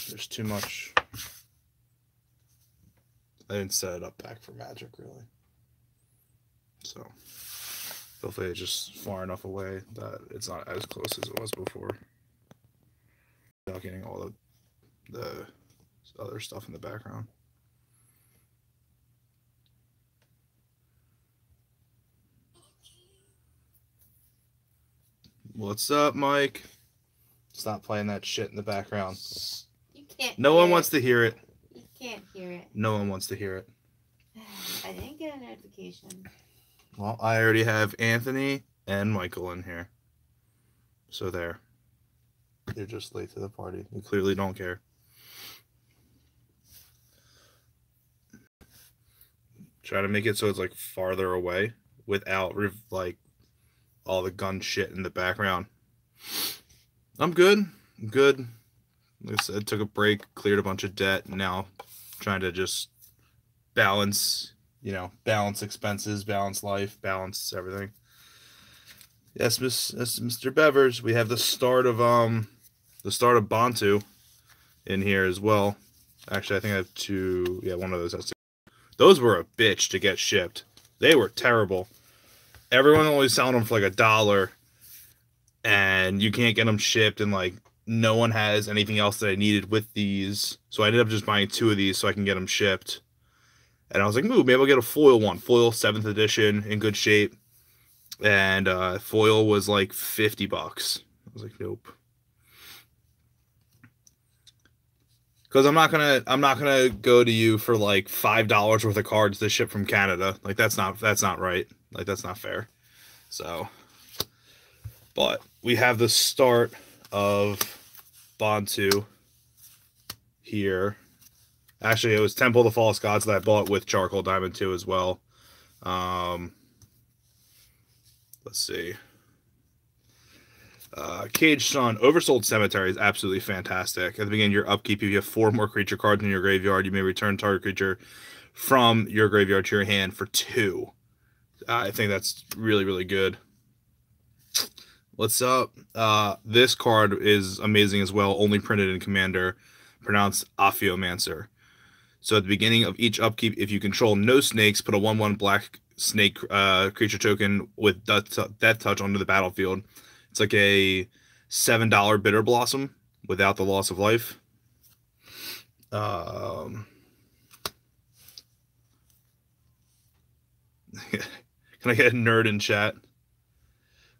There's too much. I didn't set it up back for Magic, really. So, hopefully it's just far enough away that it's not as close as it was before. Without getting all the other stuff in the background. What's up, Mike? Stop playing that shit in the background. You can't. No one wants to hear it. You can't hear it. No one wants to hear it. I didn't get a notification. Well, I already have Anthony and Michael in here. So there. They're just late to the party. You clearly don't care. Try to make it so it's like farther away without like all the gun shit in the background. I'm good. I'm good. Like I said, took a break, cleared a bunch of debt, and now trying to just balance, balance expenses, balance life, balance everything. Yes, Mr. Bevers, we have the start of Bantu in here as well. Actually, I think I have two. Yeah, one of those has two. Those were a bitch to get shipped. They were terrible. Everyone only selling them for like $1, and you can't get them shipped, and like no one has anything else that I needed with these. So I ended up just buying 2 of these so I can get them shipped. And I was like, ooh, maybe I'll get a foil one. Foil 7th edition in good shape. And foil was like $50. I was like, nope. Because I'm not gonna go to you for like $5 worth of cards to ship from Canada. Like that's not right. Like that's not fair. So, but we have the start of Bantu here. Actually, it was Temple of the False Gods that I bought with Charcoal Diamond 2 as well. Let's see. Cage Sun, Oversold Cemetery is absolutely fantastic. At the beginning of your upkeep, if you have 4 more creature cards in your graveyard, you may return target creature from your graveyard to your hand for 2. I think that's really, really good. What's up? This card is amazing as well, only printed in Commander, pronounced Ophiomancer. So at the beginning of each upkeep, if you control no snakes, put a 1/1 black snake creature token with Death Touch onto the battlefield. It's like a $7 Bitter Blossom without the loss of life. Can I get a nerd in chat?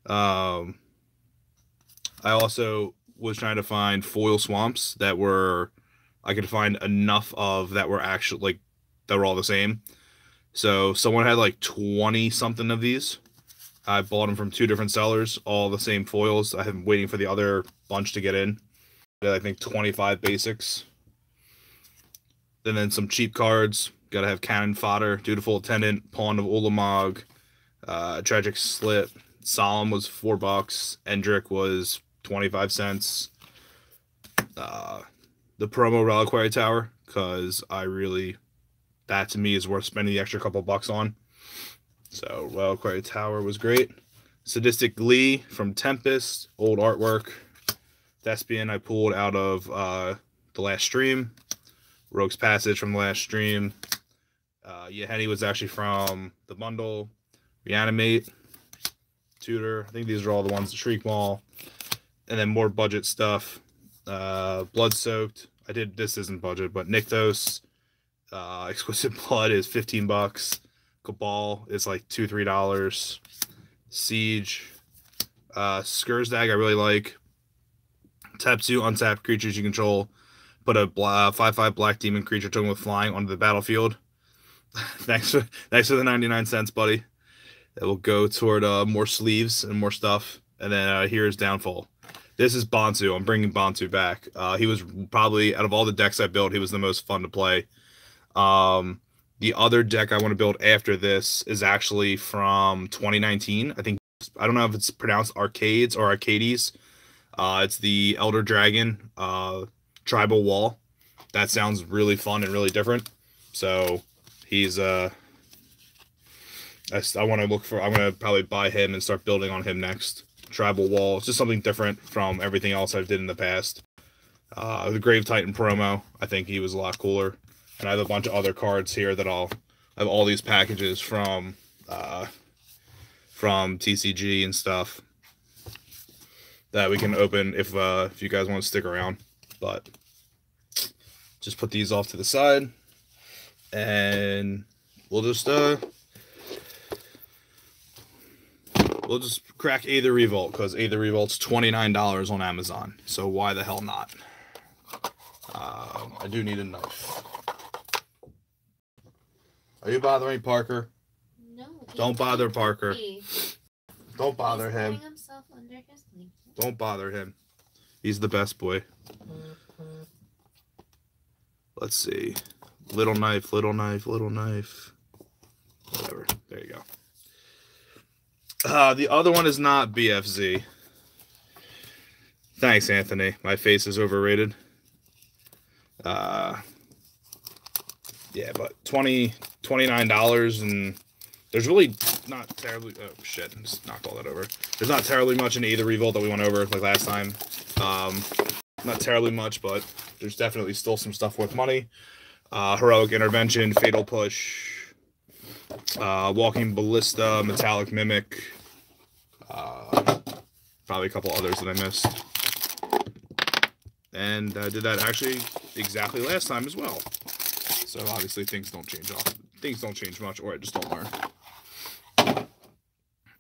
I also was trying to find foil swamps that I could find enough of that were actually like that were all the same. So someone had like 20 something of these. I bought them from 2 different sellers, all the same foils. I have been waiting for the other bunch to get in. I think 25 basics. Then some cheap cards. Got to have Cannon Fodder, Dutiful Attendant, Pawn of Ulamog, Tragic Slip. Solemn was $4. Endrick was 25 cents. The promo Reliquary Tower, because that to me is worth spending the extra couple bucks on. So Reliquary Tower was great. Sadistic Glee from Tempest, old artwork. Thespian I pulled out of the last stream. Rogue's Passage from the last stream. Yahenni was actually from the bundle. Reanimate. Tutor. I think these are all the ones. Shriek Maul. And then more budget stuff. Blood Soaked. This isn't budget, but Nykthos. Exquisite Blood is $15. Cabal is like $2-3. Siege. Skursdag I really like. Tap 2 untapped creatures you control. Put a 5/5 black demon creature token with flying onto the battlefield. Thanks for the 99 cents, buddy. That will go toward more sleeves and more stuff. And then here's Downfall. This is Bantu. I'm bringing Bantu back. He was probably, out of all the decks I built, he was the most fun to play. The other deck I want to build after this is actually from 2019. I don't know if it's pronounced Arcades or Arcades. It's the Elder Dragon Tribal Wall. That sounds really fun and really different. So he's I'm going to probably buy him and start building on him next. tribal wall. It's just something different from everything else I've did in the past. The Grave Titan promo, I think he was a lot cooler. And I have a bunch of other cards here that I have all these packages from TCG and stuff that we can open if you guys want to stick around. But just put these off to the side, and we'll just crack Aether Revolt, because Aether Revolt's $29 on Amazon. So why the hell not? I do need a knife. Are you bothering Parker? No. Don't bother Parker. Don't bother him. Himself under his blanket. Don't bother him. He's the best boy. Let's see. Little knife, little knife, little knife. Whatever. There you go. The other one is not BFZ. Thanks, Anthony. My face is overrated. Yeah, but $29, and there's really not terribly... Oh, shit. I just knocked all that over. There's not terribly much in Aether Revolt that we went over like last time. Not terribly much, but there's definitely still some stuff worth money. Heroic Intervention, Fatal Push, Walking Ballista, Metallic Mimic, probably a couple others that I missed. And I did that actually exactly last time as well. So obviously things don't change much, or I just don't learn.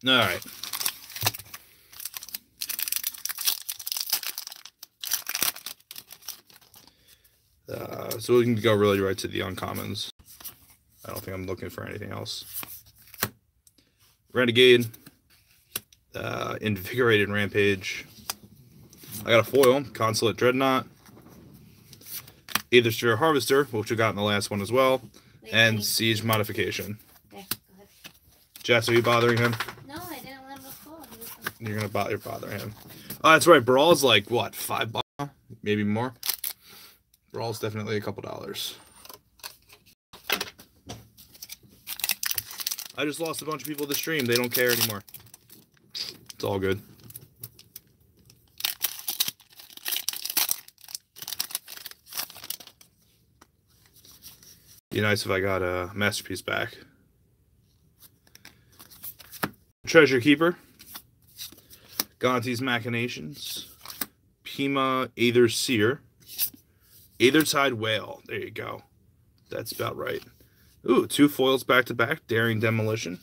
All right. So we can go really right to the uncommons. I don't think I'm looking for anything else. Renegade, Invigorated Rampage. I got a foil, Consulate Dreadnought, Aether Sphere Harvester, which we got in the last one as well, and Siege Modification. Okay, go ahead. Jess, are you bothering him? No, I didn't let him fall. You're bothering him. Oh, that's right. Brawl's like what, $5 now? Maybe more. Brawl's definitely a couple dollars. I just lost a bunch of people to the stream. They don't care anymore. It's all good. Be nice if I got a Masterpiece back. Treasure Keeper. Gonti's Machinations. Pima Aether Seer. Aethertide Whale. There you go. That's about right. Ooh, 2 foils back to back. Daring Demolition.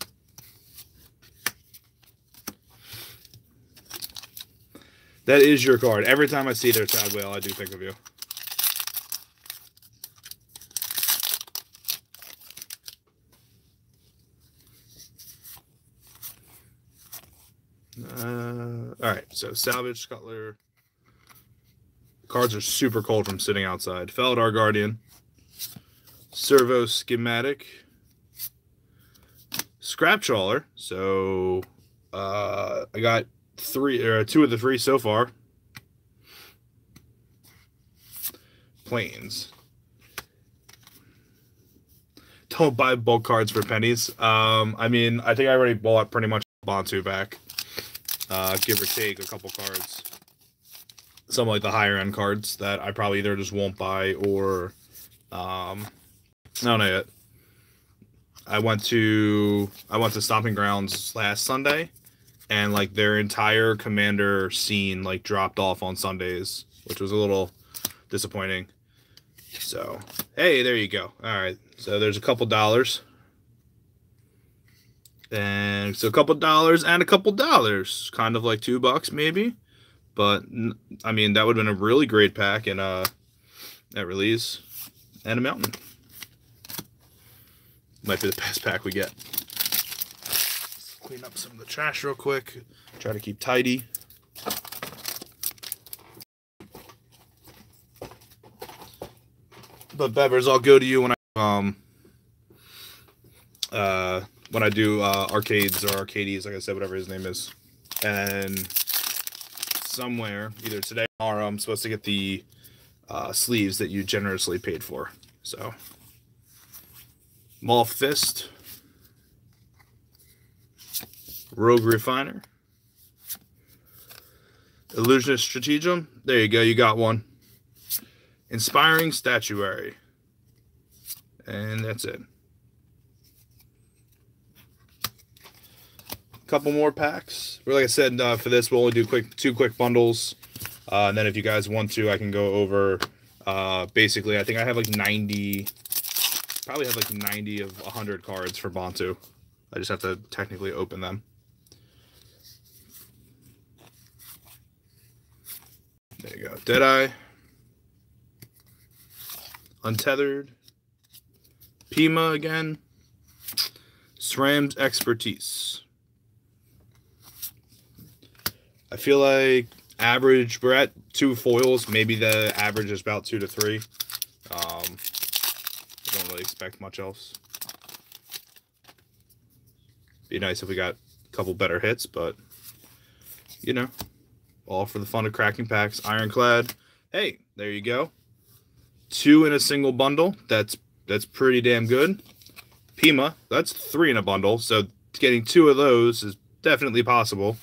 That is your card. Every time I see Aethertide Whale, I do think of you. Alright, so Salvage Scuttler. Cards are super cold from sitting outside. Felidar Guardian. Servo Schematic. Scrap Trawler. So I got 2 of the 3 so far. Planes. Don't buy bulk cards for pennies. I mean, I think I already bought pretty much Bantu back. Give or take a couple cards. Some like the higher end cards that I probably either just won't buy or I don't know yet. I went to Stomping Grounds last Sunday, and like their entire Commander scene like dropped off on Sundays, which was a little disappointing. So hey, there you go. All right, so there's a couple dollars. And so a couple dollars and a couple dollars, kind of like $2 maybe, but I mean that would have been a really great pack in at release, and a mountain might be the best pack we get. Let's clean up some of the trash real quick. Try to keep tidy. But Bevers, I'll go to you when I do arcades or arcades, like I said, whatever his name is. And somewhere, either today or tomorrow, I'm supposed to get the sleeves that you generously paid for. So, Maul Fist, Rogue Refiner, Illusionist Stratagem. There you go. You got one. Inspiring Statuary. And that's it. A couple more packs. Like I said, for this, we'll only do two quick bundles. And then if you guys want to, I can go over, basically, I think I have like 90, probably have like 90 of 100 cards for Bantu. I just have to technically open them. There you go. Deadeye. Untethered. Pima again. SRAM's Expertise. I feel like average, we're at 2 foils. Maybe the average is about 2 to 3. I don't really expect much else. Be nice if we got a couple better hits, but you know, all for the fun of cracking packs. Ironclad. Hey, there you go. 2 in a single bundle. That's pretty damn good. Pima. That's 3 in a bundle. So getting 2 of those is definitely possible.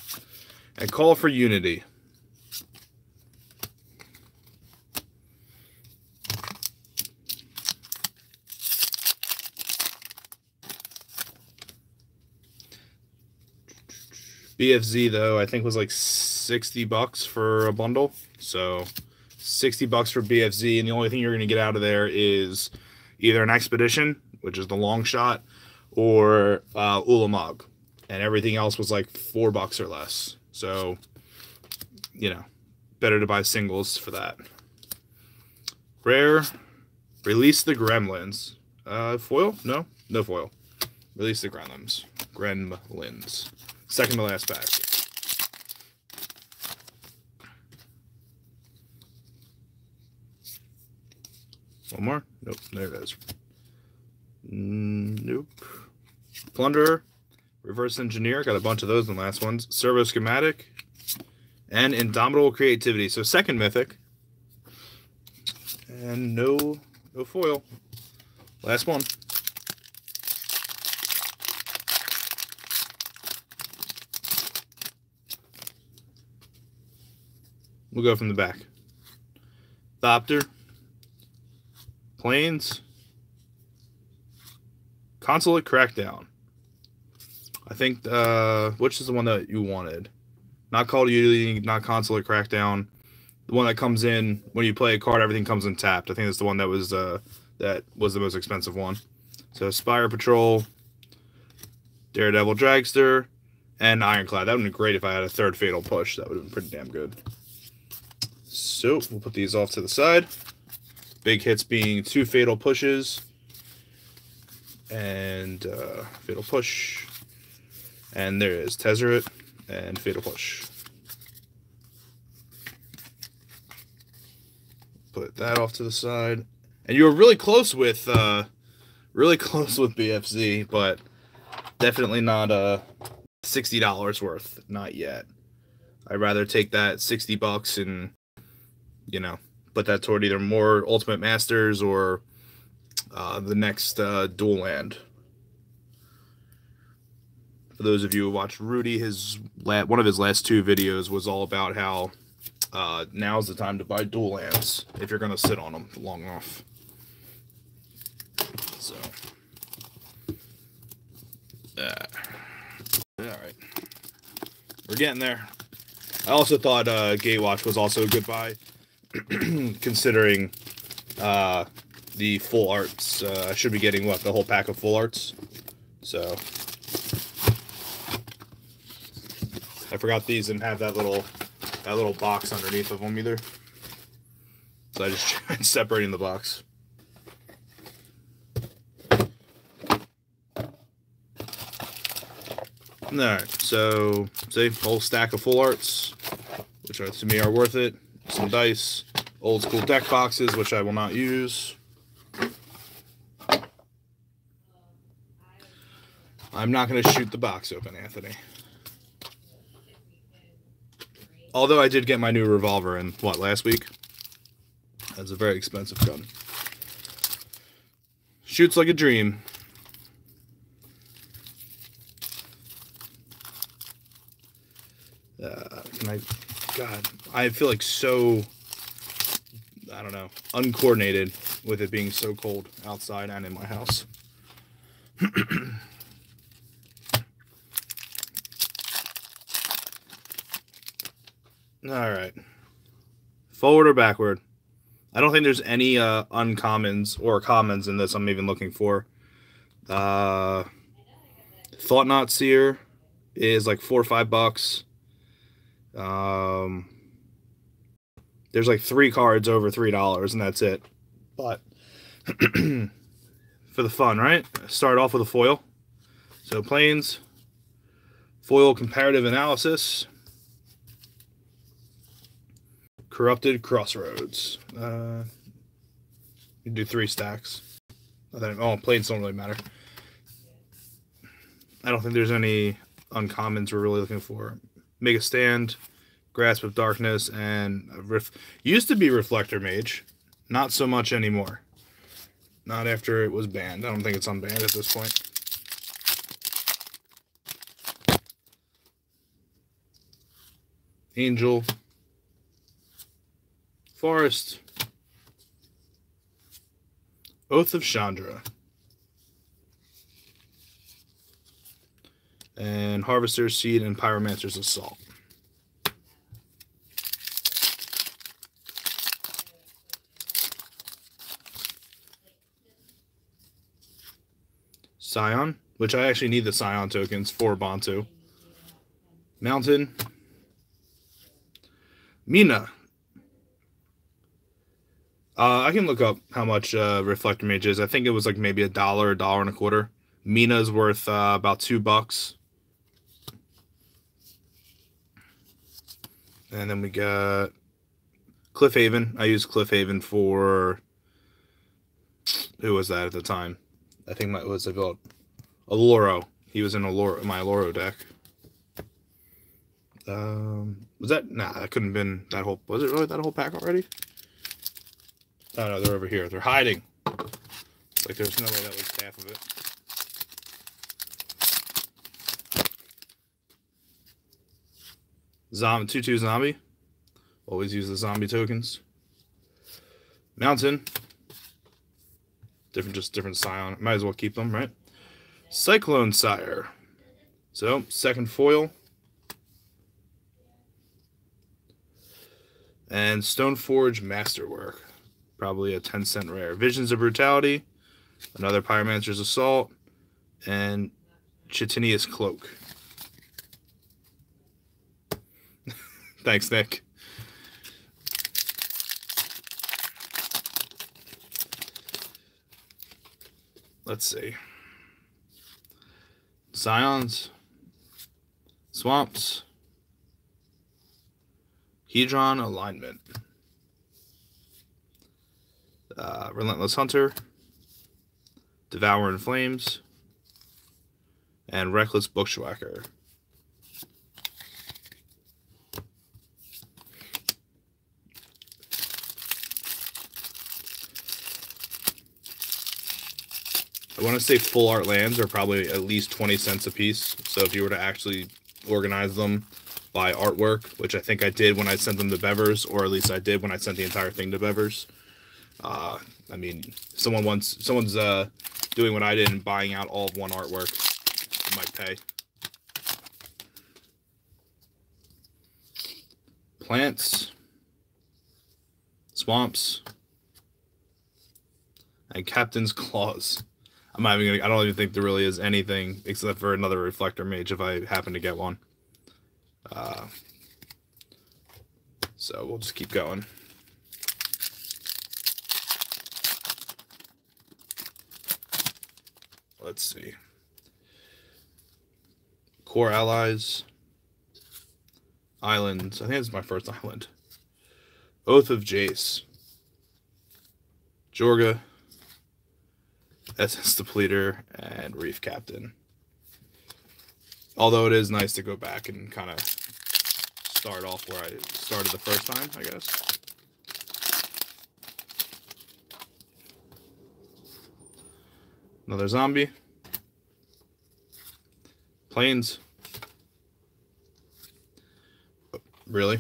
And Call for Unity. BFZ though, I think was like $60 for a bundle. So $60 for BFZ, and the only thing you're going to get out of there is either an Expedition, which is the long shot, or Ulamog, and everything else was like $4 or less. So, you know, better to buy singles for that. Rare, Release the Gremlins. Foil? No foil. Release the Gremlins. Second to last pack. One more? Nope, there it is. Nope. Plunderer, Reverse Engineer, got a bunch of those in the last ones. Servo Schematic, and Indomitable Creativity. So second mythic. And no foil. Last one. We'll go from the back. Thopter. Planes. Consulate Crackdown. I think, which is the one that you wanted? Not Call of Duty, not Consulate Crackdown. The one that comes in, when you play a card, everything comes in tapped. I think that's the one that was the most expensive one. So Spire Patrol, Daredevil Dragster, and Ironclad. That would have been great if I had a third Fatal Push. That would have been pretty damn good. So we'll put these off to the side. Big hits being 2 Fatal Pushes and Fatal Push. And there is Tezzeret and Fatal Push. Put that off to the side. And you were really close with BFZ, but definitely not $60 worth. Not yet. I'd rather take that $60 and, you know, put that toward either more Ultimate Masters or the next Dual Land. For those of you who watched Rudy, one of his last 2 videos was all about how now's the time to buy Dual Lands if you're going to sit on them long enough. So, all right, we're getting there. I also thought Gatewatch was also a good buy, considering the full arts. I should be getting the whole pack of full arts. So I forgot these didn't have that little box underneath of them either. So I just tried separating the box. Alright, so see, whole stack of full arts, which to me are worth it. Some dice, old school deck boxes, which I will not use. I'm not going to shoot the box open, Anthony. Although I did get my new revolver in, last week? That's a very expensive gun. Shoots like a dream. Can I God, I feel like so, I don't know, uncoordinated with it being so cold outside and in my house. All right. Forward or backward? I don't think there's any uncommons or commons in this I'm even looking for. Thought Knot Seer is like $4 or $5. There's like 3 cards over $3, and that's it. But for the fun, right? Start off with a foil. So planes, foil comparative analysis, Corrupted Crossroads. You do 3 stacks. Oh, planes don't really matter. I don't think there's any uncommons we're really looking for. Make a Stand, Grasp of Darkness, and used to be Reflector Mage. Not so much anymore. Not after it was banned. I don't think it's unbanned at this point. Angel, Forest, Oath of Chandra, and Harvester's Seed and Pyromancer's Assault. Scion, which I actually need the Scion tokens for Bantu. Mountain, Mina. I can look up how much Reflector Mage is. I think it was like maybe $1, $1.25. Mina's worth about $2. And then we got Cliffhaven. I used Cliffhaven for, who was that at the time? I think it was about Aloro. He was in my Aloro deck. Was that? Nah, that couldn't have been that whole. Was it really that whole pack already? Oh no, they're over here. They're hiding. Like there's no way that was half of it. Zombie 2/2 zombie. Always use the zombie tokens. Mountain. Different Scion. Might as well keep them, right? Cyclone Sire. So, second foil. And Stoneforge Masterwork. Probably a 10-cent rare. Visions of Brutality. Another Pyromancer's Assault. And Chitinius Cloak. Thanks, Nick. Let's see. Scions, Swamps, Hedron Alignment, Relentless Hunter, Devour in Flames, and Reckless Bushwhacker. I want to say full art lands are probably at least 20 cents a piece. So if you were to actually organize them by artwork, which I think I did when I sent them to Bevers, or at least I did when I sent the entire thing to Bevers. I mean, someone's doing what I did and buying out all of one artwork, I might pay. Plants, Swamps, and Captain's Claws. I don't even think there really is anything except for another Reflector Mage if I happen to get one. So we'll just keep going. Let's see. Core Allies. Islands. I think it's my first island. Oath of Jace. Jorga. Essence Depleter, and Reef Captain. Although it is nice to go back and kind of start off where I started the first time, I guess. Another zombie. Planes. Really?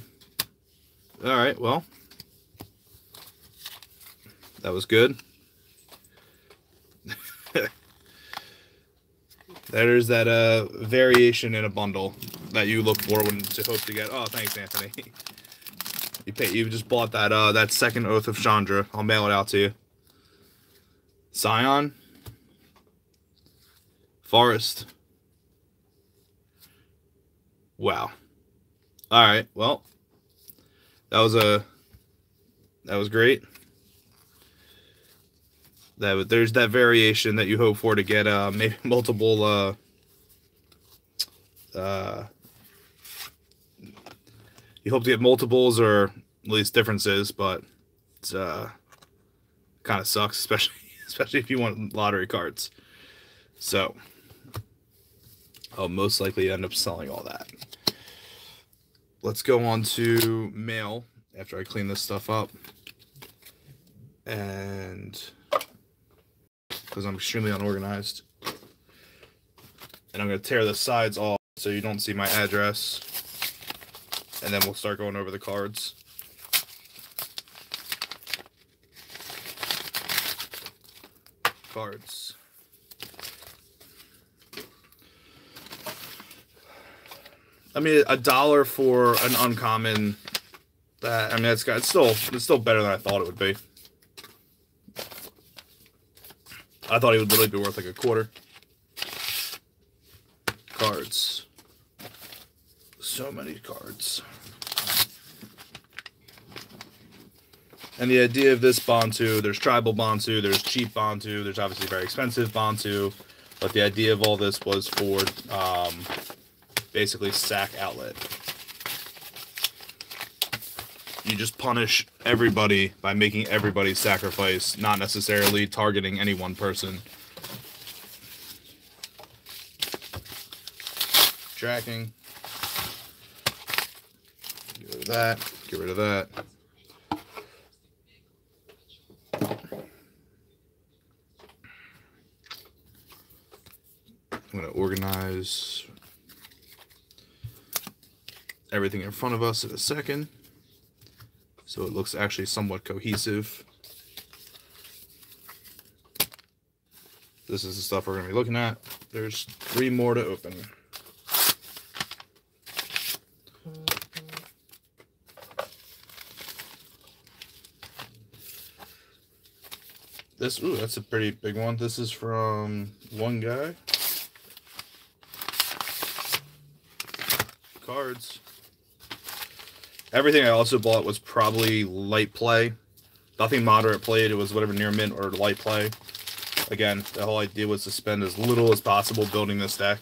All right, well, that was good. There's that variation in a bundle that you look for when to hope to get. Oh, thanks, Anthony. You just bought that that second Oath of Chandra. I'll mail it out to you. Scion. Forest. Wow. All right. Well, that was great. There's that variation that you hope for to get maybe multiple you hope to get multiples or at least differences, but it's kind of sucks, especially if you want lottery cards. So I'll most likely end up selling all that. Let's go on to mail after I clean this stuff up. And because I'm extremely unorganized. And I'm going to tear the sides off so you don't see my address. And then we'll start going over the cards. Cards. I mean, $1 for an uncommon. I mean, it's still better than I thought it would be. I thought he would literally be worth like a quarter. Cards. So many cards. And the idea of this Bantu, there's tribal Bantu, there's cheap Bantu, there's obviously very expensive Bantu, but the idea of all this was for basically sack outlet. You just punish everybody by making everybody sacrifice, not necessarily targeting any one person. Tracking. Get rid of that. Get rid of that. I'm going to organize everything in front of us in a second, so it looks actually somewhat cohesive. This is the stuff we're going to be looking at. There's 3 more to open. Ooh, that's a pretty big one. This is from one guy. Cards. Everything I also bought was probably light play. Nothing moderate played. It was whatever near mint or light play. Again, the whole idea was to spend as little as possible building this deck.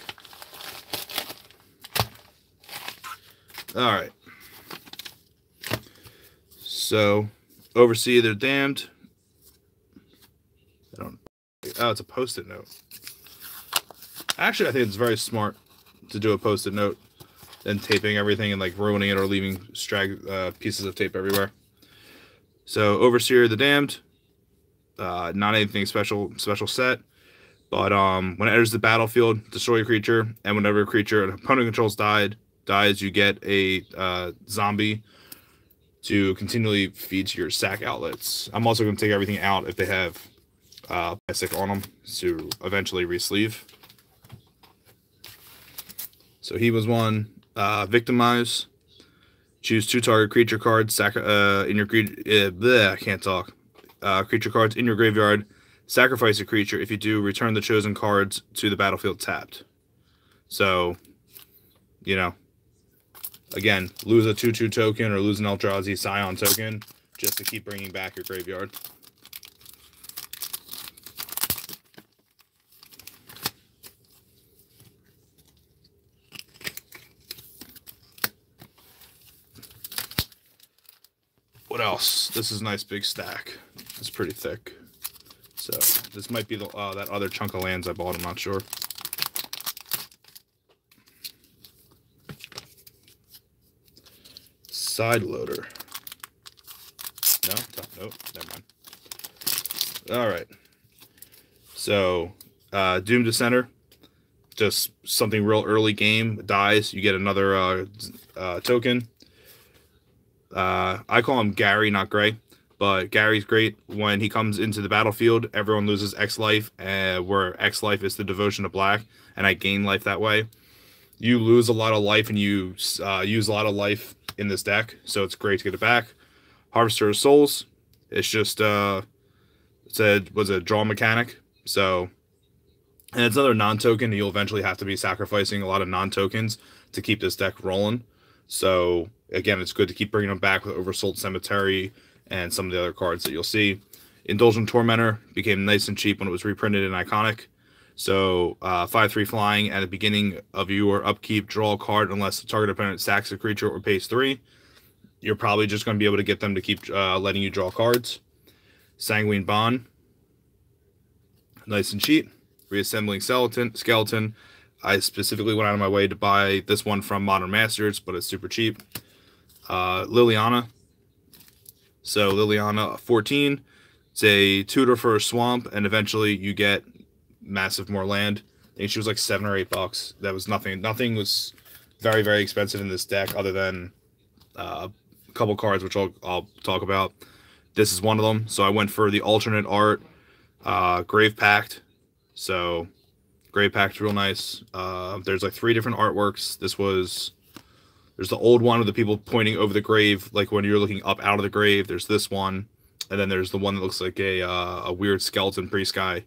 Alright. So, Overseer the Damned. Oh, it's a post-it note. Actually, I think it's very smart to do a post-it note than taping everything and like ruining it or leaving pieces of tape everywhere. So, Overseer the Damned. Not anything special set. But when it enters the battlefield, destroy a creature, and whenever a creature an opponent controls dies, you get a zombie to continually feed to your sack outlets. I'm also going to take everything out if they have plastic on them to eventually re-sleeve. So he was one. Victimize. Choose 2 target creature cards in your I can't talk. Creature cards in your graveyard. Sacrifice a creature. If you do, return the chosen cards to the battlefield tapped. So, you know, again, lose a 2/2 token or lose an Eldrazi Scion token just to keep bringing back your graveyard. What else? This is a nice big stack. It's pretty thick. So this might be the that other chunk of lands I bought. I'm not sure. Side loader. No, nope, never mind. All right. So Doom Dissenter, just something real early game dies. You get another token. I call him Gary, not Gray. But Gary's great. When he comes into the battlefield, everyone loses X life, where X life is the devotion to black, and I gain life that way. You lose a lot of life, and you use a lot of life in this deck, so it's great to get it back. Harvester of Souls. It's just was a draw mechanic. So, and it's another non-token. You'll eventually have to be sacrificing a lot of non-tokens to keep this deck rolling. So again, it's good to keep bringing them back with Oversold Cemetery and some of the other cards that you'll see. Indulgent Tormentor became nice and cheap when it was reprinted in Iconic. So 5/3 flying at the beginning of your upkeep, draw a card unless the target opponent sacks a creature or pays 3. You're probably just going to be able to get them to keep letting you draw cards. Sanguine Bond, nice and cheap. Reassembling Skeleton. I specifically went out of my way to buy this one from Modern Masters, but it's super cheap. Liliana. So Liliana 14. It's a tutor for a swamp, and eventually you get massive more land. I think she was like $7 or $8. That was nothing. Nothing was very, very expensive in this deck other than a couple cards, which I'll talk about. This is one of them. So I went for the alternate art, Grave Pact. So Grave Pact's real nice. There's like 3 different artworks. There's the old one with the people pointing over the grave, like when you're looking up out of the grave. There's this one, and then there's the one that looks like a weird skeleton priest guy.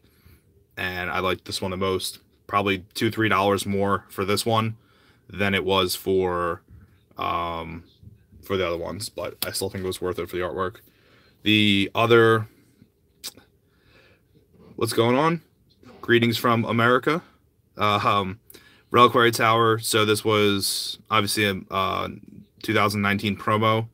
And I like this one the most. Probably $2-3 more for this one than it was for the other ones, but I still think it was worth it for the artwork. The other, what's going on? Greetings from America. Reliquary Tower. So this was obviously a 2019 promo,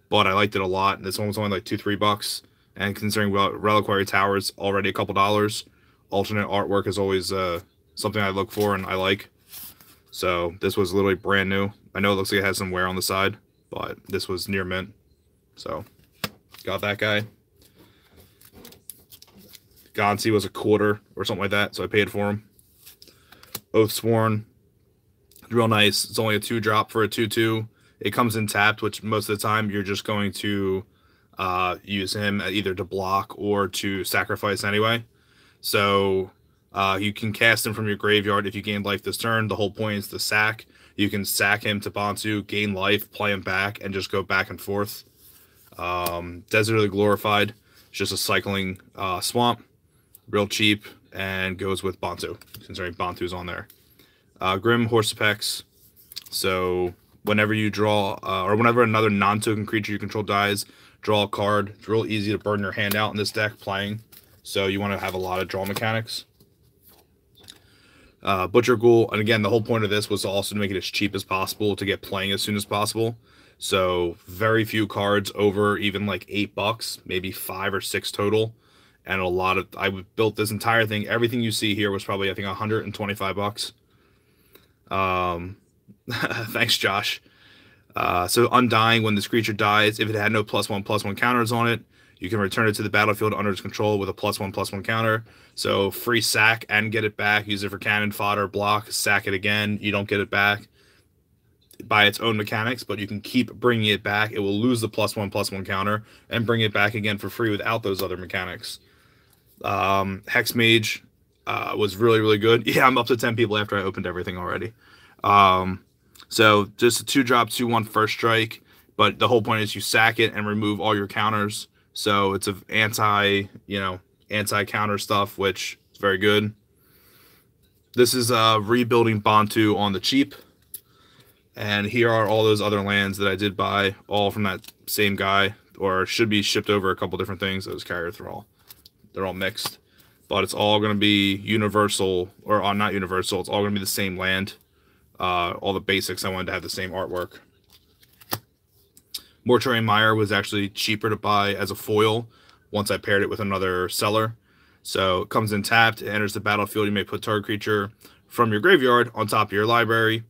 but I liked it a lot. This one was only like $2-3, and considering Reliquary Tower is already a couple dollars, alternate artwork is always something I look for and I like. So this was literally brand new. I know it looks like it has some wear on the side, but this was near mint. So got that guy. Gonsi was $0.25 or something like that, so I paid for him. Oathsworn, real nice. It's only a 2-drop for a 2/2. It comes in tapped, which most of the time you're just going to use him either to block or to sacrifice anyway. So you can cast him from your graveyard if you gain life this turn. The whole point is to sack. You can sack him to Bantu, gain life, play him back, and just go back and forth. Desert of the Glorified. It's just a cycling swamp. Real cheap, and goes with Bantu, considering Bantu's on there. Grim Horsepex. So whenever you draw, or whenever another non-token creature you control dies, draw a card. It's real easy to burn your hand out in this deck playing. So you want to have a lot of draw mechanics. Butcher Ghoul, and again, the whole point of this was also to make it as cheap as possible to get playing as soon as possible. So very few cards over even like $8, maybe 5 or 6 total. And a lot of, I built this entire thing. Everything you see here was probably, I think, $125. Thanks, Josh. So Undying, when this creature dies, if it had no +1/+1 counters on it, you can return it to the battlefield under its control with a +1/+1 counter. So free sack and get it back. Use it for cannon fodder, block, sack it again. You don't get it back by its own mechanics, but you can keep bringing it back. It will lose the +1/+1 counter and bring it back again for free without those other mechanics. Hex Mage was really, really good. Yeah, I'm up to 10 people after I opened everything already. So just a 2-drop, 2/1 first strike, but the whole point is you sack it and remove all your counters. So it's an anti-counter stuff, which is very good. This is rebuilding Bantu on the cheap. And here are all those other lands that I did buy, all from that same guy, or should be shipped over a couple different things. Those Carrier Thrall. They're all mixed. But it's all going to be universal, or not universal, it's all going to be the same land. All the basics, I wanted to have the same artwork. Mortuary Mire was actually cheaper to buy as a foil once I paired it with another seller. So it comes in tapped, it enters the battlefield. You may put target creature from your graveyard on top of your library,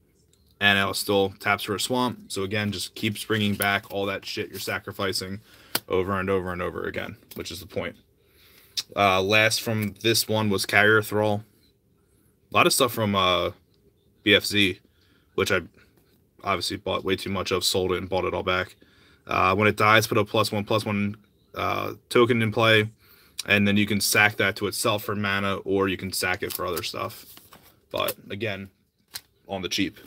and it still taps for a swamp. So again, just keeps bringing back all that shit you're sacrificing over and over and over again, which is the point. Last from this one was Carrier Thrall. A lot of stuff from BFZ, which I obviously bought way too much of, sold it, and bought it all back. When it dies, put a +1/+1 token in play, and then you can sack that to itself for mana, or you can sack it for other stuff. But again, on the cheap.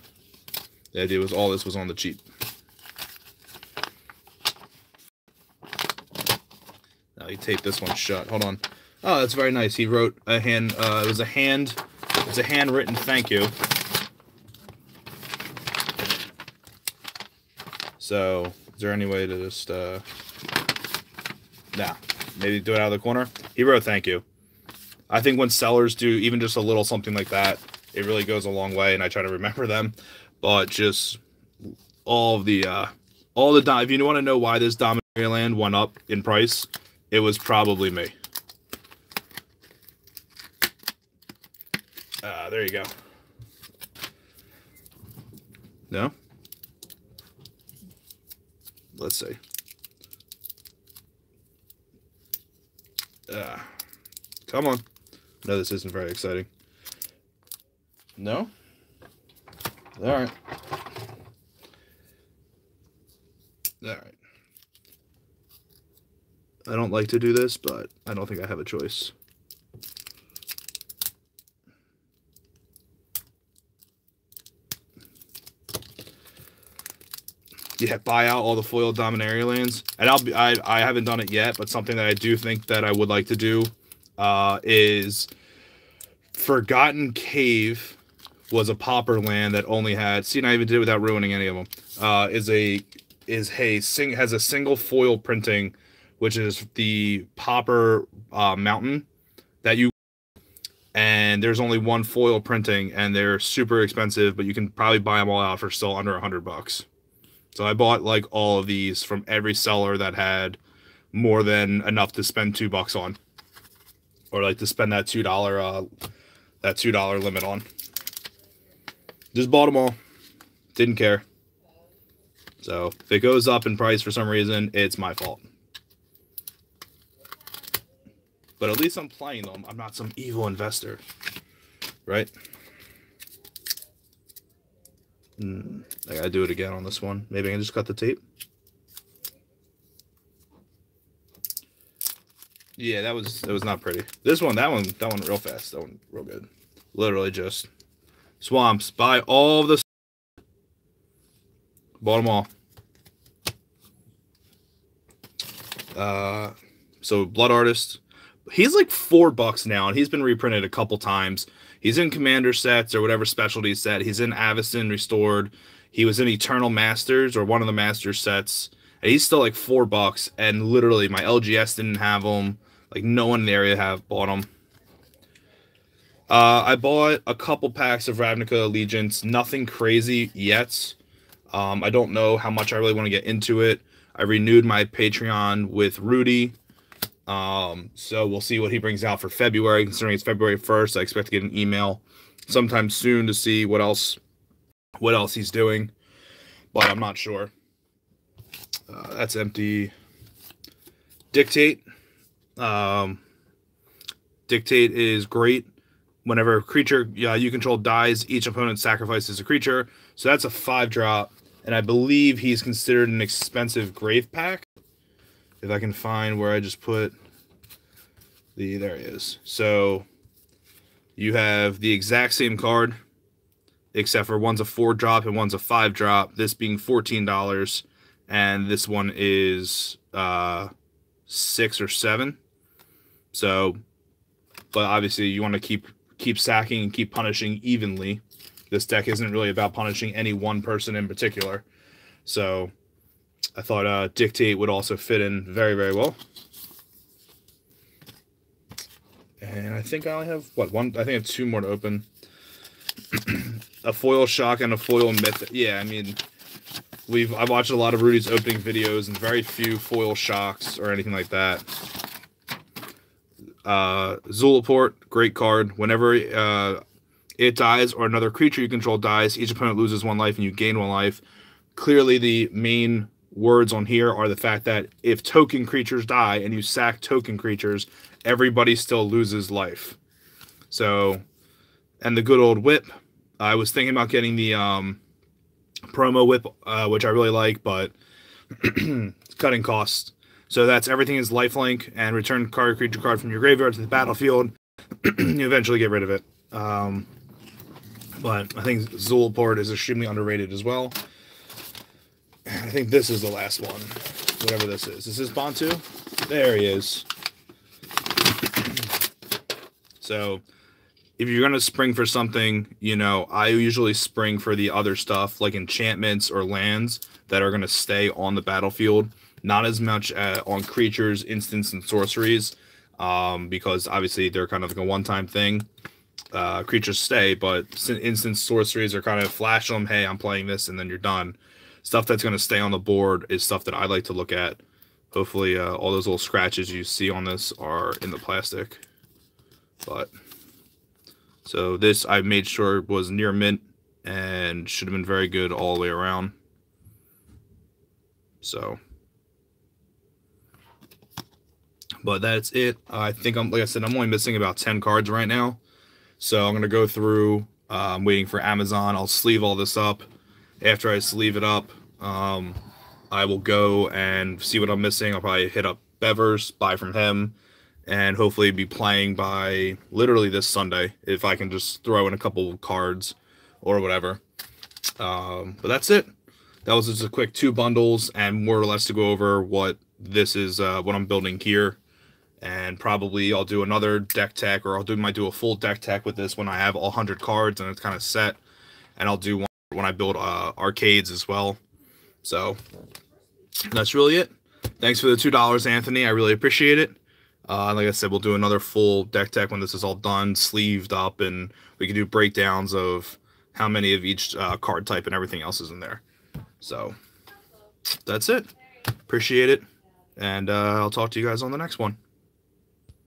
The idea was all this was on the cheap. Now he taped this one shut. Hold on. Oh, that's very nice. He wrote a hand. It's a handwritten thank you. So, is there any way to just maybe do it out of the corner? He wrote thank you. I think when sellers do even just a little something like that, it really goes a long way, and I try to remember them. But just if you want to know why this Dominaria land went up in price, it was probably me. There you go. No? Let's see. Come on. No, this isn't very exciting. No? All right. All right. I don't like to do this, but I don't think I have a choice. Yeah, buy out all the foil Dominaria lands, and I haven't done it yet, but something that I do think that I would like to do is Forgotten Cave was a pauper land that only had, see, and I even did it without ruining any of them. Has a single foil printing, which is the pauper mountain that you, and there's only one foil printing, and they're super expensive, but you can probably buy them all out for still under $100. So I bought like all of these from every seller that had more than enough to spend $2 on, or like to spend that $2 limit on. Just bought them all. Didn't care. So if it goes up in price for some reason, it's my fault. But at least I'm playing them. I'm not some evil investor, right? I gotta do it again on this one. Maybe I can just cut the tape. Yeah, that was not pretty. This one, that one real fast. That one real good. Literally just swamps. Buy all of the. Bought them all. So Blood Artist, he's like $4 now, and he's been reprinted a couple times. He's in Commander sets or whatever specialty set. He's in Avacyn Restored. He was in Eternal Masters or one of the Masters sets. And he's still like $4. And literally, my LGS didn't have him. Like, no one in the area bought him. I bought a couple packs of Ravnica Allegiance. Nothing crazy yet. I don't know how much I really want to get into it. I renewed my Patreon with Rudy. So we'll see what he brings out for February. Considering it's February 1st, I expect to get an email sometime soon to see what else he's doing, but I'm not sure. That's empty. Dictate. Dictate is great. Whenever a creature you control dies, each opponent sacrifices a creature. So that's a 5-drop, and I believe he's considered an expensive grave pack. If I can find where I just put there he is. So you have the exact same card, except for one's a 4-drop and one's a 5-drop. This being $14, and this one is 6 or 7. So, but obviously you want to keep sacking and keep punishing evenly. This deck isn't really about punishing any one person in particular. So I thought Dictate would also fit in very, very well. And I think I only have, one? I think I have 2 more to open. A foil shock and a foil myth. Yeah, I mean, I've watched a lot of Rudy's opening videos and very few foil shocks or anything like that. Zulaport, great card. Whenever it dies or another creature you control dies, each opponent loses 1 life and you gain 1 life. Clearly the main words on here are the fact that if token creatures die and you sack token creatures, everybody still loses life. So, and the good old whip. I was thinking about getting the promo whip, which I really like, but cutting costs. So that's everything is lifelink, and return card creature card from your graveyard to the battlefield. You eventually get rid of it. But I think Zulaport is extremely underrated as well. I think this is the last one. Whatever this is. Is this Bantu? There he is. So, if you're going to spring for something, you know, I usually spring for the other stuff, like enchantments or lands that are going to stay on the battlefield. Not as much on creatures, instants, and sorceries, because obviously they're kind of like a one-time thing. Creatures stay, but instant sorceries are kind of flash them, hey, I'm playing this, and then you're done. Stuff that's going to stay on the board is stuff that I like to look at. Hopefully all those little scratches you see on this are in the plastic. But so this I made sure was near mint and should have been very good all the way around. So, but that's it. I think like I said, I'm only missing about 10 cards right now. So I'm going to go through, I'm waiting for Amazon. I'll sleeve all this up. After I sleeve it up, I will go and see what I'm missing. I'll probably hit up Bevers, buy from him, and hopefully be playing by literally this Sunday if I can just throw in a couple cards or whatever. But that's it. That was just a quick 2 bundles and more or less to go over what this is, what I'm building here. And probably I'll do another deck tech, or might do a full deck tech with this when I have all 100 cards and it's kind of set. And I'll do one when I build arcades as well. So that's really it. Thanks for the $2, Anthony. I really appreciate it. Like I said, we'll do another full deck tech when this is all done, sleeved up, and we can do breakdowns of how many of each card type and everything else is in there. So that's it. Appreciate it. And I'll talk to you guys on the next one.